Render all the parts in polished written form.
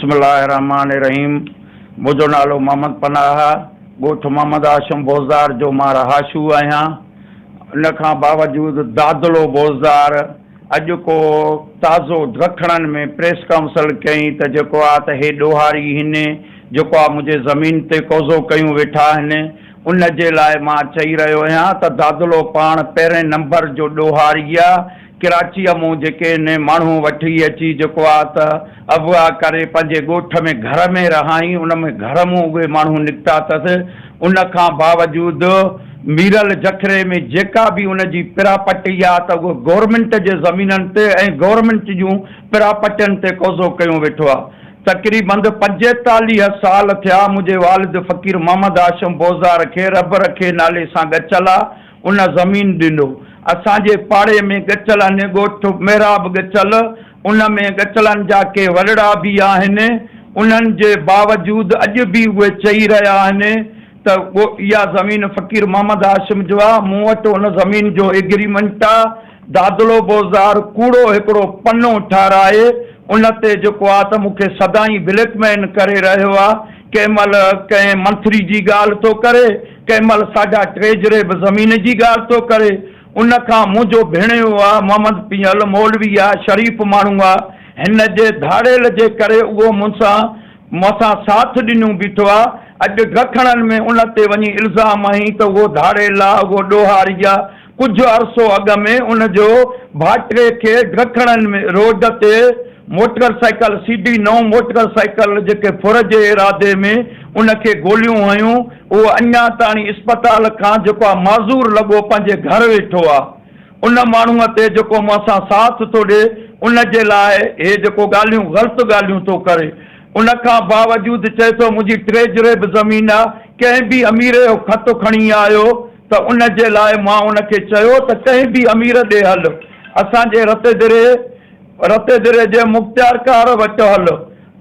बिस्मिल्लाहिर्रहमानिर्रहीम। मुझो नालो मोहम्मद पनाह, ॻोठ मोहम्मद आशम बोज़दार जो मां रहाशू आहियां। इन खां बावजूद दादलो बोज़दार अॼु को ताज़ो ॾखणनि में प्रेस काउंसिल कई त जेको आहे त हे ॾोहारी हिन जेको आहे मुंहिंजे ज़मीन ते कब्ज़ो कयूं वेठा आहिनि, उन जे लाइ मां चई रहियो आहियां त दादलो पाण पहिरें नंबर जो ॾोहारी आहे। कराचीअ मूं जेके इन माण्हू वठी अची जेको आहे त अगवा करे पंहिंजे ॻोठ में घर में रहाई, उन में घर मूं उहे माण्हू निकिता अथसि। उन खां बावजूद मीरल जखरे में जेका बि उनजी पिरापटी आहे त उहो गवर्नमेंट जे ज़मीननि ते ऐं गवर्नमेंट जूं पिरापटियुनि ते कब्ज़ो कयूं वेठो आहे। तक़रीबन 45 साल थिया मुंहिंजे वालिद फ़कीर मोहम्मद आशम बोज़दार खे रबर खे नाले सां ॻचल आहे उन ज़मीन ॾिनो। असांजे पाड़े में ॻचल आहिनि, ॻोठ मेराब ॻचल, उन में ॻचलनि जा के वॾड़ा बि आहिनि। उन्हनि जे बावजूद अॼु बि उहे चई रहिया आहिनि त इहा ज़मीन फ़कीर मोहम्मद आशिम जो आहे। मूं वटि उन ज़मीन जो एग्रीमेंट आहे। दादलो बोज़दार कूड़ो हिकिड़ो पनो ठाराए उन ते जेको आहे त मूंखे सदाई ब्लैकमेल करे रहियो आहे। कंहिं महिल कंहिं मंत्री जी ॻाल्हि थो करे, कंहिं महिल साढा ट्रेजरे बि ज़मीन जी ॻाल्हि थो करे। उन खां मुंहिंजो भेणियो आहे मोहम्मद पियल मौलवी आहे, शरीफ़ माण्हू आहे। हिन जे धाड़ेल जे करे उहो मूंसां साथ ॾिनो बीठो आहे। अॼु ॾखणनि में उन ते वञी इल्ज़ाम आई त उहो धाड़ेल आहे, उहो ॾोहारी आहे। कुझु अरसो अॻु में उनजो भाटिरे खे ॾखणनि में रोड ते मोटरसाइकिल CD9 मोटरसाइकिल जेके फुर जे इरादे में उनखे गोलियूं हुयूं, उहो अञा ताणी अस्पताल खां जेको आहे माज़ूर लॻो पंहिंजे घर वेठो आहे। उन माण्हूअ ते जेको मूंसां साथ थो ॾिए उन जे लाइ हे जेको ॻाल्हियूं ग़लति ॻाल्हियूं थो करे। उन खां बावजूद चए थो मुंहिंजी ट्रेजरे बि ज़मीन आहे। कंहिं बि अमीर जो ख़त खणी आयो त उन जे लाइ मां उनखे चयो त कंहिं बि अमीर ॾे हल, असांजे रते दिरे जे मुख़्तियारकार वटि हल,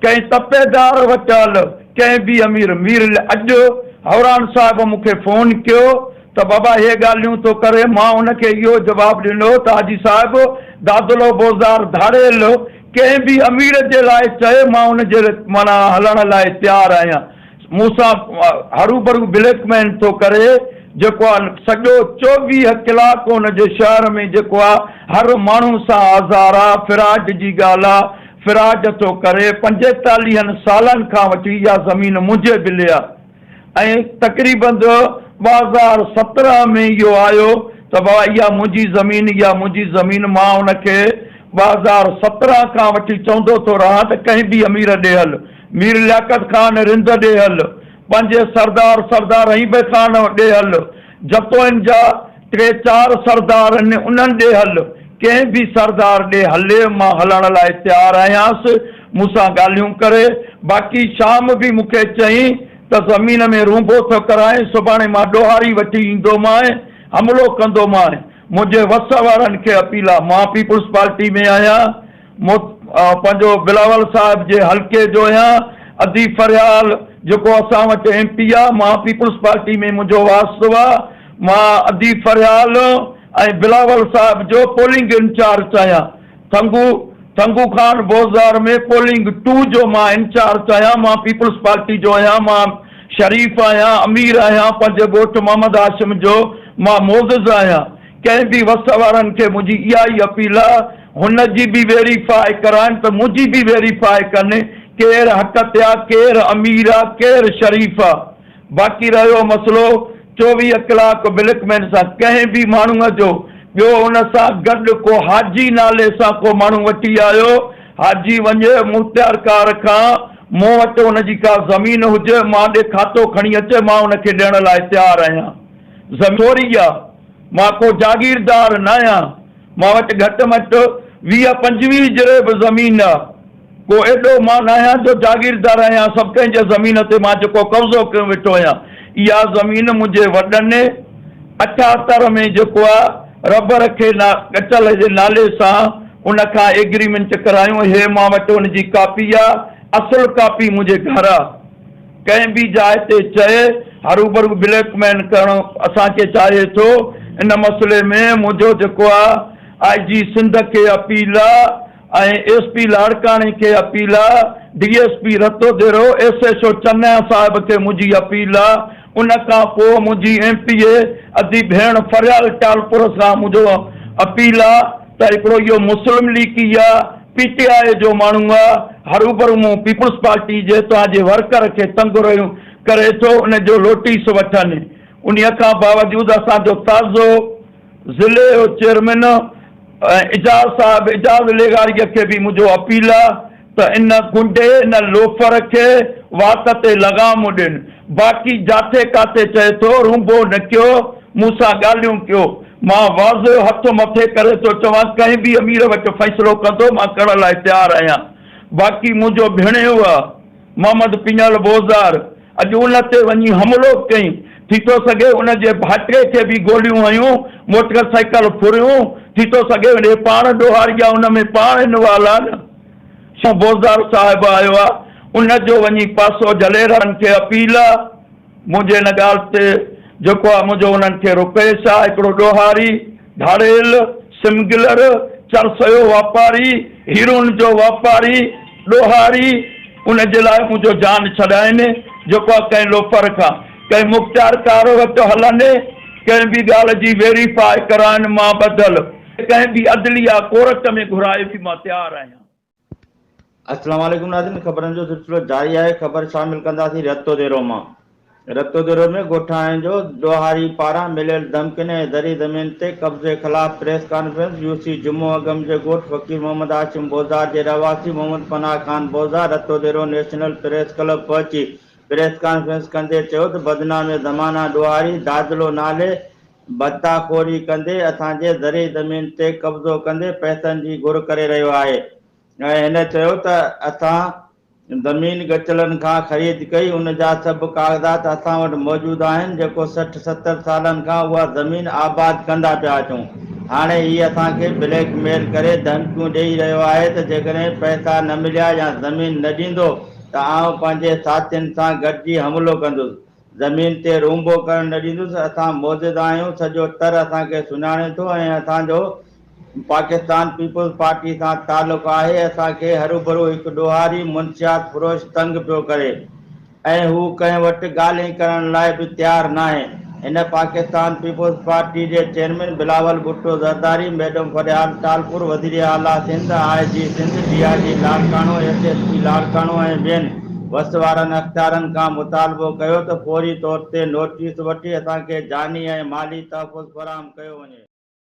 कंहिं तपेदार वटि हल, कंहिं बि अमीर अॼु हवरान साहिब मूंखे फ़ोन कयो त बाबा हे ॻाल्हियूं थो करे। मां उनखे इहो जवाबु ॾिनो त हाजी साहिब दादलो बोज़दार धाड़ेल कंहिं बि अमीर जे लाइ चए मां उनजे माना हलण लाइ तयारु आहियां। मूंसां हरूभरू ब्लैकमेल थो करे। जेको आहे सॼो 24 कलाक हुनजे शहर में जेको आहे हर माण्हू सां आज़ार आहे, फिराड जी ॻाल्हि आहे, फिराड थो करे। 45 सालनि खां वठी इहा ज़मीन मुंहिंजे बिले आहे ऐं तक़रीबन 2017 में इहो आयो त बाबा इहा मुंहिंजी ज़मीन। मां उनखे 2017 खां वठी चवंदो थो रहां त कंहिं बि अमीर ॾे हल, मीर लियाकत ख़ान रिंद ॾे हल, पंहिंजे सरदार रहीब ख़ान ॾे हल, जतोइन जा 3-4 सरदार आहिनि उन्हनि ॾे हल, कंहिं बि सरदार ॾे हले मां हलण लाइ तयारु आहियांसि। मूंसां ॻाल्हियूं करे। बाक़ी शाम बि मूंखे चई त ज़मीन में रूंबो थो कराए, सुभाणे मां ॾोहारी वठी ईंदोमांइ, हमिलो कंदोमांइ। मुंहिंजे वस वारनि खे अपील आहे। मां पीपुल्स पार्टी में आहियां, पंहिंजो बिलावल साहिब जे हल्के जो आहियां। अदी फरियाल जेको असां वटि MP आहे, मां पीपुल्स पार्टी में मुंहिंजो वास्तो आहे। मां अदी फरियाल ऐं बिलावल साहिब जो पोलिंग इंचार्ज आहियां। थंगू ख़ान बोज़दार में पोलिंग 2 जो मां इंचार्ज आहियां। मां पीपुल्स पार्टी जो आहियां। मां शरीफ़ आहियां, अमीर आहियां। पंहिंजे ॻोठ मोहम्मद आशिम जो मां मोज़िज़ आहियां। कंहिं बि वस वारनि खे मुंहिंजी इहा ई अपील आहे, हुनजी बि वेरीफाई कराइनि त मुंहिंजी बि वेरीफाई कनि केरु हक़ ते आहे, केरु अमीर आहे, केरु शरीफ़ आहे। बाक़ी रहियो मसइलो 24 कलाक ब्लैकमेल सां कंहिं बि माण्हूअ जो ॿियो उन सां गॾु को हाजी नाले सां को माण्हू वठी आयो, हाजी वञे मुख़्तियारकार खां, मूं वटि हुनजी का ज़मीन हुजे मां ॾे खातो खणी अचे, मां उनखे ॾियण लाइ तयारु आहियां। ज़मीरी आहे, मां को जागीरदार न आहियां। मां वटि घटि में घटि 20-25 जरे बि ज़मीन आहे। को एॾो मां न आहियां जो जागीरदार आहियां सभु कंहिंजे ज़मीन ते मां जेको कब्ज़ो कयो वेठो आहियां। इहा ज़मीन मुंहिंजे वॾनि 78 में जेको आहे रबर खे ॻचल जे नाले सां उनखां एग्रीमेंट करायूं। हे मां वटि हुनजी कापी आहे, असुल कापी मुंहिंजे घर आहे। कंहिं बि जाइ ते चए हरूभरू ब्लैकमेल करणु असांखे चाहे थो। इन मसइले में मुंहिंजो जेको आहे IG सिंध खे अपील आहे ऐं SP लाड़काणे खे अपील आहे DSP रतो देरो SHO चन्नैया साहिब के मुझी अपील आ। उन खां पोइ मुझी MPA अदी भेण फरियाल टालपुर सां मुझो अपील आ त हिकिड़ो इहो मुस्लिम लीग ई आ, PTI जो माण्हू आ, हरूभरू मूं पीपुल्स पार्टी जे तव्हांजे वर्कर खे तंग रहियूं करे थो, उन जो नोटिस वठनि। उन खां बावजूद असांजो ताज़ो ज़िले जो चेयरमैन इजाज़ साहिब इजाज़ लेगारीअ के भी मुझो अपील आ त इन गुंडे इन लोफर के वात ते लगाम ॾिन। बाक़ी जाते काते चए थो रूंबो न कयो, मूंसां ॻाल्हियूं कयो, मां वाज़ो हथ मथे करे तो चवां कंहिं भी अमीर वटि फ़ैसिलो कंदो मां करण लाइ तैयार आहियां। बाक़ी मुझो भेणियो आ मोहम्मद पिंजल बोज़ार अॼु उन ते वञी हमलो कई, थी तो सघे उन जे भाटे के भी गोलियूं हयूं, मोटरसाइकिल फुरियूं, थी तो सघे उन पाण ॾोहारिया उन में पाण इनवाल आ न। बोज़ार साहिब आयो आ, उन जो वञी पासो जलेरनि खे अपील आ। मुंहिंजे हिन ॻाल्हि ते जेको आहे मुंहिंजो उन्हनि खे रुपेश आहे हिकिड़ो ॾोहारी, धाड़ेल, सिमगिलर, चरसयो वापारी, हीरोन जो वापारी, ॾोहारी, उन जे लाइ मुंहिंजो जान छॾाइनि। जेको आहे कंहिं लोफर खां कंहिं मुख़्तियार कार वटि हलनि, कंहिं बि ॻाल्हि जी वेरीफाई कराइनि मां बदल, कंहिं बि अदलिया कोर्ट में घुराए बि मां तैयार आहियां। अस्सलाम वालेकुम नाज़रीन, ख़बरनि जो सिलसिलो जारी आहे। ख़बर शामिल कंदासीं रतो देरो मां। रतो देरो में ॻोठाणनि जो ॾोहारी पारां मिलियल धमकियुनि ऐं ज़री ज़मीन ते कब्ज़े ख़िलाफ़ प्रेस कॉन्फ्रेंस। UC जुमो अगम जे ॻोठ फ़कीर मोहम्मद हाशिम बोज़ार जे रहवासी मोहम्मद पनाह खान बोज़ार रतो देरो नेशनल प्रेस क्लब पहुची प्रेस कॉन्फ्रेंस कंदे चयो त बदनाम ज़माना ॾोहारी दादलो नाले बदताखोरी कंदे असांजे ज़री ज़मीन ते कब्ज़ो कंदे पैसनि जी घुर करे रहियो आहे। हिन चयो त असां ज़मीन गचलनि खां ख़रीद कई, उन जा सभु कागज़ात असां वटि मौजूदु आहिनि, जेको 60-70 सालनि खां उहा ज़मीन आबाद कंदा पिया अचूं। हाणे हीअ असांखे ब्लैकमेल करे धमकियूं ॾेई रहियो आहे त जेकॾहिं पैसा न मिलिया या ज़मीन न ॾींदो त आउं पंहिंजे साथियुनि सां गॾिजी हमिलो कंदुसि, ज़मीन ते रूंबो करणु न ॾींदुसि। असां मौजूदु आहियूं, सॼो तर असांखे सुञाणे थो ऐं असांजो पाकिस्तान पीपुल्स पार्टी सां तालुक़ु आहे। असांखे हरूभरू हिकु ॾोहारी मुंशियात फरोश तंग पियो करे ऐं हू कंहिं वटि ॻाल्हि करण लाइ बि तयारु न आहे। हिन पाकिस्तान पीपुल्स पार्टी जे चेयरमैन बिलावल भुट्टो ज़रदारी, मैडम फरियाल टालपुर, वज़ीर आला Sindh, IG Sindh, DIG Larkana, SSP Larkana ऐं ॿियनि वस वारनि अख़्तियारनि खां मुतालबो कयो त फौरी तौर ते नोटिस वठी असांखे जानी ऐं माली तहफ़ुज़ फ़राहम कयो वञे।